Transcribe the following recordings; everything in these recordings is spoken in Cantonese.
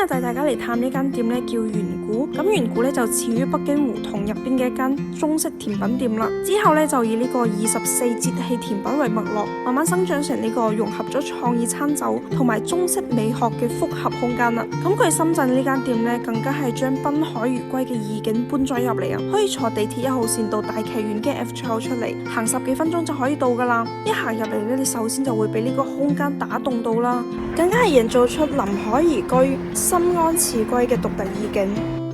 日帶大家嚟探呢間店咧，叫圓古。咁圓古咧就始於北京胡同入邊嘅一間中式甜品店啦。之後咧就以呢個24節氣甜品為脈絡，慢慢生長成呢個融合咗創意餐酒同埋中式美學嘅複合空間啦。咁佢深圳呢間店咧，更加係將濱海如歸嘅意境搬咗入嚟啊！可以坐地鐵1號線到大劇院嘅 F 出口出嚟，行10幾分鐘就可以到噶啦。一行入嚟咧，你首先就會俾呢個空間打動到啦，更加係營造出臨海而居、心安似歸嘅獨特意境。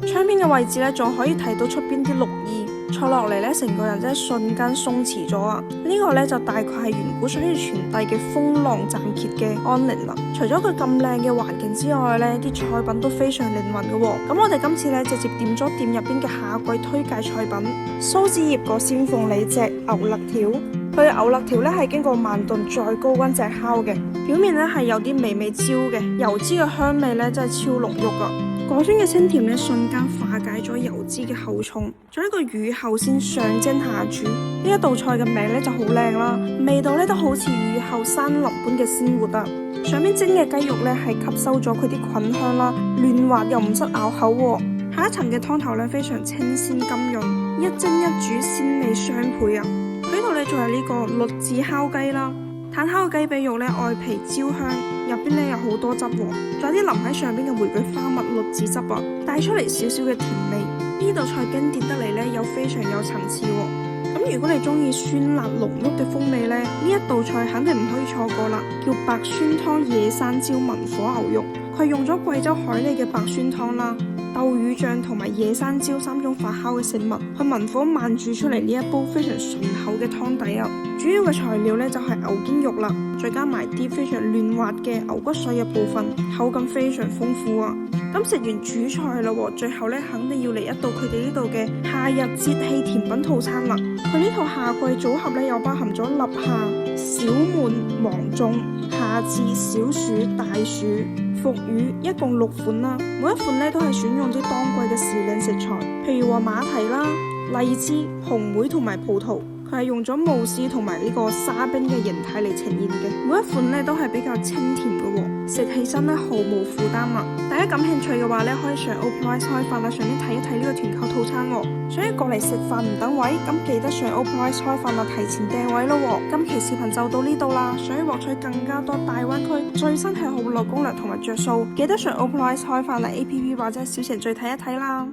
窗邊嘅位置咧，仲可以睇到出邊啲綠意，坐落嚟咧，成個人真係瞬間鬆弛咗啊！呢個咧就大概係圓古想要傳遞嘅風浪暫歇嘅安寧啦。除咗佢咁靚嘅環境之外咧，啲菜品都非常靈魂嘅喎。咁我哋今次咧直接點咗店入邊嘅夏季推介菜品蘇子葉個鮮鳳梨隻牛肋條。佢嘅牛肋條咧係經過慢燉再高溫炙烤嘅，表面咧係有啲微微焦嘅，油脂嘅香味咧真係超濃郁噶。果酸嘅清甜咧瞬間化解咗油脂嘅厚重，仲有一個雨後先上蒸下煮。呢一道菜嘅名咧就好靚啦，味道咧都好似雨後山林般嘅鮮活啊！上面蒸嘅雞肉咧係吸收咗佢啲菌香啦，嫩滑又唔失咬口喎。下一層嘅湯頭咧非常清鮮甘潤，一蒸一煮鮮味相配啊！佢呢度咧仲係呢個栗子烤雞啦。炭烤嘅雞髀肉咧外皮焦香，入邊咧有好多汁喎，仲有啲淋喺上邊嘅玫瑰花蜜栗子汁啊，帶出嚟少少嘅甜味。呢道菜經典得嚟咧又非常有層次喎。咁如果你中意酸辣濃郁嘅風味咧，呢一道菜肯定唔可以錯過啦，叫白酸湯野山椒文火牛肉。佢用咗貴州海利嘅白酸湯啦、豆乳醬同埋野山椒3種發酵嘅食物，去文火慢煮出嚟呢一煲非常醇厚嘅湯底啊！主要嘅材料咧就係牛肩肉啦，再加埋啲非常嫩滑嘅牛骨髓嘅部分，口感非常豐富啊！咁食完主菜啦，最後咧肯定要嚟一道佢哋呢度嘅夏日節氣甜品套餐啦。佢呢套夏季組合咧又包含咗立夏、小滿、芒種、夏至、小暑、大暑、腐乳，一共6款啦。每一款咧都係選用啲當季嘅時令食材，譬如話馬蹄啦、荔枝、紅莓同埋葡萄。佢係用咗慕斯同埋呢個沙冰嘅形態嚟呈現嘅，每一款咧都係比較清甜嘅喎，食起身咧毫無負擔啊！大家感興趣嘅話咧，可以上 OpenRice 開飯啦，上面睇一睇呢個團購套餐喎。所以過嚟食飯唔等位，咁記得上 OpenRice 開飯啦，提前訂位咯喎。今期視頻就到呢度啦，想要獲取更加多大灣區最新嘅號內攻略同埋着數，記得上 OpenRice 開飯啦 APP 或者小程序睇一睇啦。